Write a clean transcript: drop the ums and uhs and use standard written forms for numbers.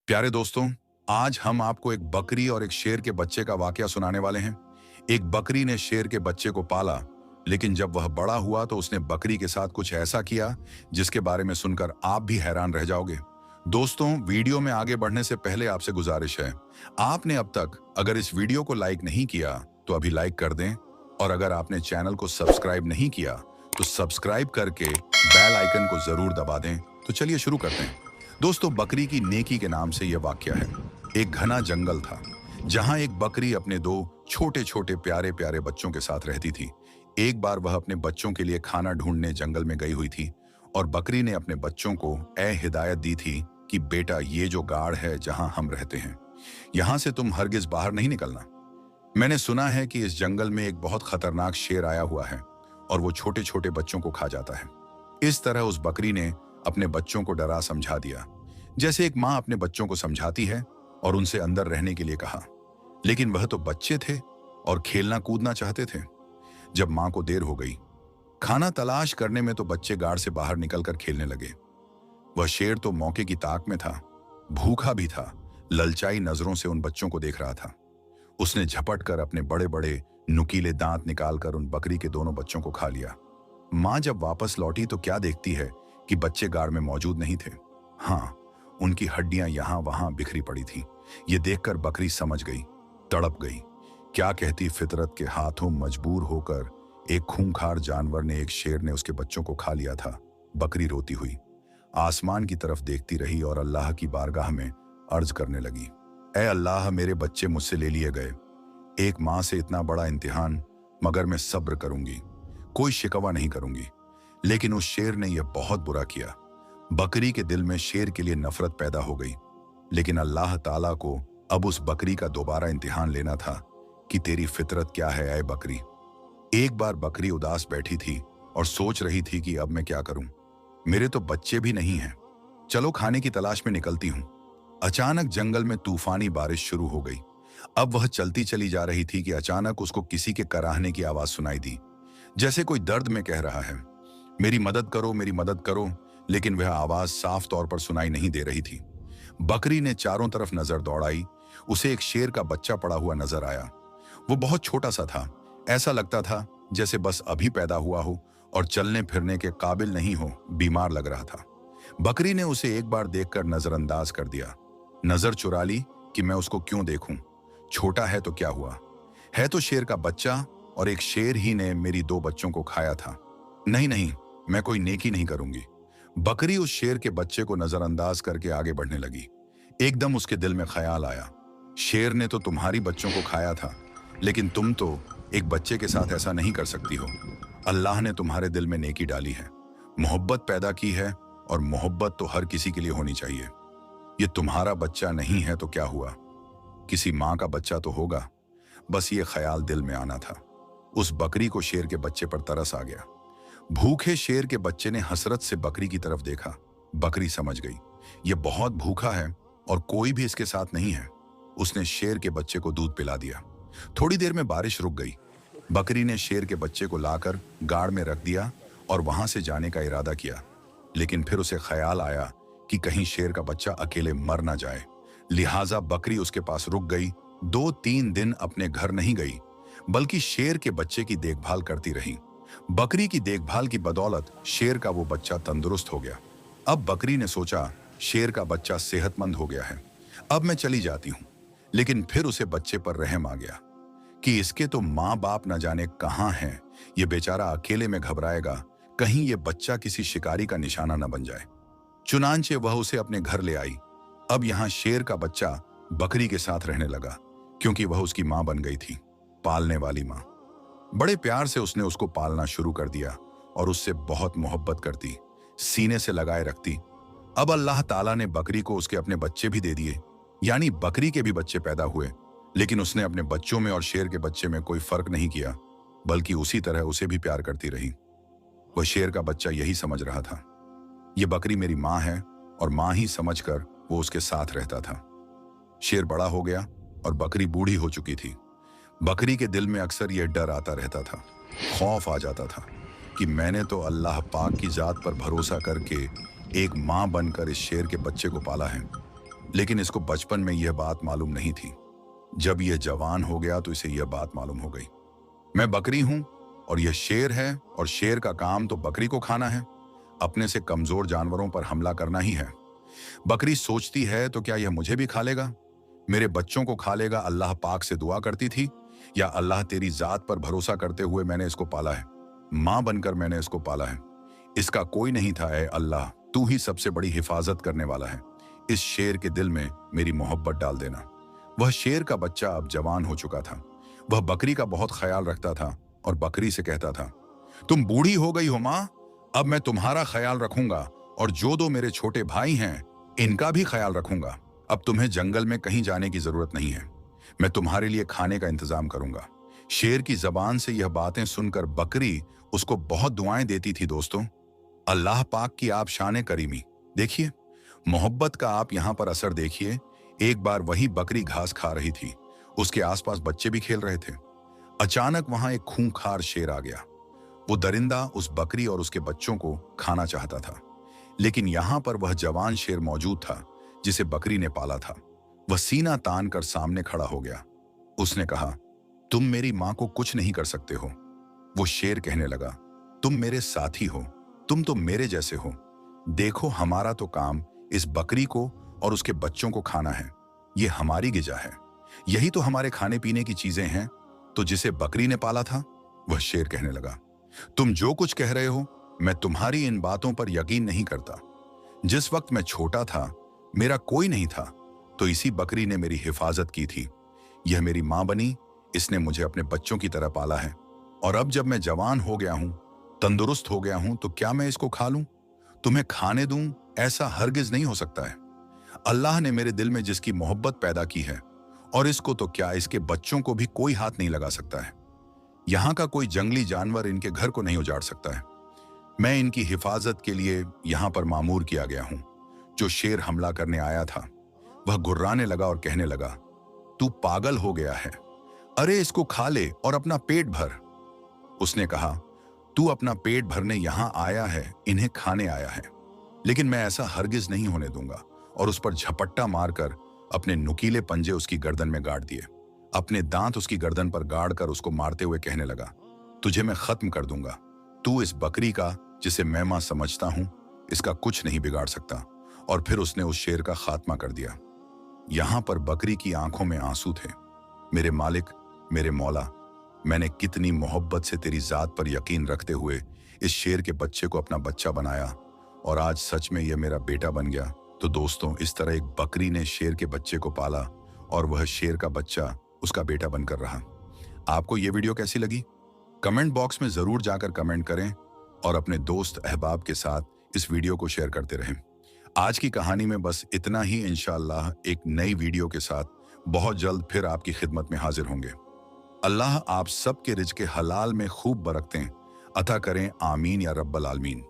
प्यारे दोस्तों, आज हम आपको एक बकरी और एक शेर के बच्चे का वाकया सुनाने वाले हैं। एक बकरी ने शेर के बच्चे को पाला, लेकिन जब वह बड़ा हुआ तो उसने बकरी के साथ कुछ ऐसा किया जिसके बारे में सुनकर आप भी हैरान रह जाओगे। दोस्तों, वीडियो में आगे बढ़ने से पहले आपसे गुजारिश है, आपने अब तक अगर इस वीडियो को लाइक नहीं किया तो अभी लाइक कर दें, और अगर आपने चैनल को सब्सक्राइब नहीं किया तो सब्सक्राइब करके बेल आइकन को जरूर दबा दें। तो चलिए शुरू करते हैं। दोस्तों, बकरी की नेकी के नाम से यह वाक्य है। एक घना जंगल था जहां एक बकरी अपने दो छोटे छोटे प्यारे प्यारे बच्चों के साथ रहती थी। एक बार वह अपने बच्चों के लिए खाना ढूंढने जंगल में गई हुई थी और बकरी ने अपने बच्चों को हिदायत दी थी कि बेटा, ये जो गाड़ है जहां हम रहते हैं, यहां से तुम हरगिज बाहर नहीं निकलना। मैंने सुना है कि इस जंगल में एक बहुत खतरनाक शेर आया हुआ है और वो छोटे छोटे बच्चों को खा जाता है। इस तरह उस बकरी ने अपने बच्चों को डरा समझा दिया, जैसे एक माँ अपने बच्चों को समझाती है, और उनसे अंदर रहने के लिए कहा। लेकिन वह तो बच्चे थे और खेलना कूदना चाहते थे। जब माँ को देर हो गई खाना तलाश करने में, तो बच्चे गाड़ से बाहर निकलकर खेलने लगे। वह शेर तो मौके की ताक में था, भूखा भी था, ललचाई नजरों से उन बच्चों को देख रहा था। उसने झपट कर अपने बड़े बड़े नुकीले दांत निकालकर उन बकरी के दोनों बच्चों को खा लिया। माँ जब वापस लौटी तो क्या देखती है कि बच्चे गाड़ में मौजूद नहीं थे। हाँ, उनकी हड्डियां यहां वहां बिखरी पड़ी थी। ये देखकर बकरी समझ गई, तड़प गई। क्या कहती फितरत के हाथों मजबूर होकर एक खूंखार जानवर ने, एक शेर ने उसके बच्चों को खा लिया था। बकरी रोती हुई आसमान की तरफ देखती रही और अल्लाह की बारगाह में अर्ज करने लगी, ऐ अल्लाह, मेरे बच्चे मुझसे ले लिए गए। एक माँ से इतना बड़ा इम्तिहान, मगर मैं सब्र करूंगी, कोई शिकवा नहीं करूंगी। लेकिन उस शेर ने यह बहुत बुरा किया। बकरी के दिल में शेर के लिए नफरत पैदा हो गई। लेकिन अल्लाह ताला को अब उस बकरी का दोबारा इम्तिहान लेना था कि तेरी फितरत क्या है ऐ बकरी। एक बार बकरी उदास बैठी थी और सोच रही थी कि अब मैं क्या करूं, मेरे तो बच्चे भी नहीं हैं, चलो खाने की तलाश में निकलती हूं। अचानक जंगल में तूफानी बारिश शुरू हो गई। अब वह चलती चली जा रही थी कि अचानक उसको किसी के कराहने की आवाज सुनाई दी, जैसे कोई दर्द में कह रहा है, मेरी मदद करो, मेरी मदद करो। लेकिन वह आवाज साफ तौर पर सुनाई नहीं दे रही थी। बकरी ने चारों तरफ नजर दौड़ाई। उसे एक शेर का बच्चा पड़ा हुआ नजर आया। वो बहुत छोटा सा था, ऐसा लगता था जैसे बस अभी पैदा हुआ हो और चलने फिरने के काबिल नहीं हो, बीमार लग रहा था। बकरी ने उसे एक बार देखकर नजरअंदाज कर दिया। नजर चुरा ली कि मैं उसको क्यों देखूं, छोटा है तो क्या हुआ, है तो शेर का बच्चा, और एक शेर ही ने मेरी दो बच्चों को खाया था। नहीं नहीं, मैं कोई नेकी नहीं करूंगी। बकरी उस शेर के बच्चे को नजरअंदाज करके आगे बढ़ने लगी। एकदम उसके दिल में ख्याल आया, शेर ने तो तुम्हारी बच्चों को खाया था, लेकिन तुम तो एक बच्चे के साथ ऐसा नहीं कर सकती हो। अल्लाह ने तुम्हारे दिल में नेकी डाली है, मोहब्बत पैदा की है, और मोहब्बत तो हर किसी के लिए होनी चाहिए। ये तुम्हारा बच्चा नहीं है तो क्या हुआ, किसी माँ का बच्चा तो होगा। बस ये ख्याल दिल में आना था। उस बकरी को शेर के बच्चे पर तरस आ गया। भूखे शेर के बच्चे ने हसरत से बकरी की तरफ देखा। बकरी समझ गई, ये बहुत भूखा है और कोई भी इसके साथ नहीं है। उसने शेर के बच्चे को दूध पिला दिया। थोड़ी देर में बारिश रुक गई। बकरी ने शेर के बच्चे को लाकर गाड़ में रख दिया और वहां से जाने का इरादा किया। लेकिन फिर उसे ख्याल आया कि कहीं शेर का बच्चा अकेले मर ना जाए। लिहाजा बकरी उसके पास रुक गई। 2-3 दिन अपने घर नहीं गई, बल्कि शेर के बच्चे की देखभाल करती रही। बकरी की देखभाल की बदौलत शेर का वो बच्चा तंदुरुस्त हो गया। अब बकरी ने सोचा, शेर का बच्चा सेहतमंद हो गया है, अब मैं चली जाती हूं। लेकिन फिर उसे बच्चे पर रहम आ गया कि इसके तो माँ बाप न जाने कहां हैं, ये बेचारा अकेले में घबराएगा, कहीं ये बच्चा किसी शिकारी का निशाना न बन जाए। चुनांचे वह उसे अपने घर ले आई। अब यहां शेर का बच्चा बकरी के साथ रहने लगा, क्योंकि वह उसकी माँ बन गई थी, पालने वाली माँ। बड़े प्यार से उसने उसको पालना शुरू कर दिया और उससे बहुत मोहब्बत करती, सीने से लगाए रखती। अब अल्लाह ताला ने बकरी को उसके अपने बच्चे भी दे दिए, यानी बकरी के भी बच्चे पैदा हुए। लेकिन उसने अपने बच्चों में और शेर के बच्चे में कोई फर्क नहीं किया, बल्कि उसी तरह उसे भी प्यार करती रही। वह शेर का बच्चा यही समझ रहा था, ये बकरी मेरी माँ है, और माँ ही समझकर वो उसके साथ रहता था। शेर बड़ा हो गया और बकरी बूढ़ी हो चुकी थी। बकरी के दिल में अक्सर यह डर आता रहता था, खौफ आ जाता था कि मैंने तो अल्लाह पाक की जात पर भरोसा करके एक माँ बनकर इस शेर के बच्चे को पाला है, लेकिन इसको बचपन में यह बात मालूम नहीं थी। जब यह जवान हो गया तो इसे यह बात मालूम हो गई, मैं बकरी हूं और यह शेर है, और शेर का काम तो बकरी को खाना है, अपने से कमजोर जानवरों पर हमला करना ही है। बकरी सोचती है तो क्या यह मुझे भी खा लेगा, मेरे बच्चों को खा लेगा। अल्लाह पाक से दुआ करती थी, या अल्लाह तेरी जात पर भरोसा करते हुए मैंने इसको पाला है, मां बनकर मैंने इसको पाला है, इसका कोई नहीं था। ए अल्लाह, तू ही सबसे बड़ी हिफाजत करने वाला है, इस शेर के दिल में मेरी मोहब्बत डाल देना। वह शेर का बच्चा अब जवान हो चुका था। वह बकरी का बहुत ख्याल रखता था और बकरी से कहता था, तुम बूढ़ी हो गई हो मां, अब मैं तुम्हारा ख्याल रखूंगा, और जो दो मेरे छोटे भाई हैं इनका भी ख्याल रखूंगा। अब तुम्हें जंगल में कहीं जाने की जरूरत नहीं है, मैं तुम्हारे लिए खाने का इंतजाम करूंगा। शेर की जबान से यह बातें सुनकर बकरी उसको बहुत दुआएं देती थी। दोस्तों, अल्लाह पाक की आप शान करीमी देखिए, मोहब्बत का आप यहां पर असर देखिए। एक बार वही बकरी घास खा रही थी, उसके आसपास बच्चे भी खेल रहे थे। अचानक वहां एक खूंखार शेर आ गया। वो दरिंदा उस बकरी और उसके बच्चों को खाना चाहता था, लेकिन यहां पर वह जवान शेर मौजूद था जिसे बकरी ने पाला था। वह सीना तान कर सामने खड़ा हो गया। उसने कहा, तुम मेरी मां को कुछ नहीं कर सकते हो। वो शेर कहने लगा, तुम मेरे साथी हो, तुम तो मेरे जैसे हो। देखो, हमारा तो काम इस बकरी को और उसके बच्चों को खाना है, ये हमारी गिजा है, यही तो हमारे खाने पीने की चीजें हैं। तो जिसे बकरी ने पाला था, वह शेर कहने लगा, तुम जो कुछ कह रहे हो, मैं तुम्हारी इन बातों पर यकीन नहीं करता। जिस वक्त मैं छोटा था, मेरा कोई नहीं था, तो इसी बकरी ने मेरी हिफाजत की थी। यह मेरी मां बनी, इसने मुझे अपने बच्चों की तरह पाला है, और अब जब मैं जवान हो गया हूं, तंदुरुस्त हो गया हूं, तो क्या मैं इसको खा लूं, तुम्हें खाने दूं? ऐसा हरगिज नहीं हो सकता है। अल्लाह ने मेरे दिल में जिसकी मोहब्बत पैदा की है, और इसको तो क्या, इसके बच्चों को भी कोई हाथ नहीं लगा सकता है। यहाँ का कोई जंगली जानवर इनके घर को नहीं उजाड़ सकता है। मैं इनकी हिफाजत के लिए यहाँ पर मामूर किया गया हूँ। जो शेर हमला करने आया था, वह गुर्राने लगा और कहने लगा, तू पागल हो गया है, अरे इसको खा ले और अपना पेट भर। उसने कहा, तू अपना पेट भरने यहां आया है, इन्हें खाने आया है, लेकिन मैं ऐसा हरगिज नहीं होने दूंगा। और उस पर झपट्टा मारकर अपने नुकीले पंजे उसकी गर्दन में गाड़ दिए। अपने दांत उसकी गर्दन पर गाड़ कर उसको मारते हुए कहने लगा, तुझे मैं खत्म कर दूंगा। तू इस बकरी का, जिसे मैं मां समझता हूं, इसका कुछ नहीं बिगाड़ सकता। और फिर उसने उस शेर का खात्मा कर दिया। यहां पर बकरी की आंखों में आंसू थे। मेरे मालिक, मेरे मौला, मैंने कितनी मोहब्बत से तेरी जात पर यकीन रखते हुए इस शेर के बच्चे को अपना बच्चा बनाया, और आज सच में यह मेरा बेटा बन गया। तो दोस्तों, इस तरह एक बकरी ने शेर के बच्चे को पाला, और वह शेर का बच्चा उसका बेटा बनकर रहा। आपको यह वीडियो कैसी लगी? कमेंट बॉक्स में जरूर जाकर कमेंट करें, और अपने दोस्त अहबाब के साथ इस वीडियो को शेयर करते रहें। आज की कहानी में बस इतना ही। इंशाअल्लाह एक नई वीडियो के साथ बहुत जल्द फिर आपकी खिदमत में हाजिर होंगे। अल्लाह आप सबके रिज़्क़ हलाल में खूब बरकतें अता करें। आमीन या रब्बल आलमीन।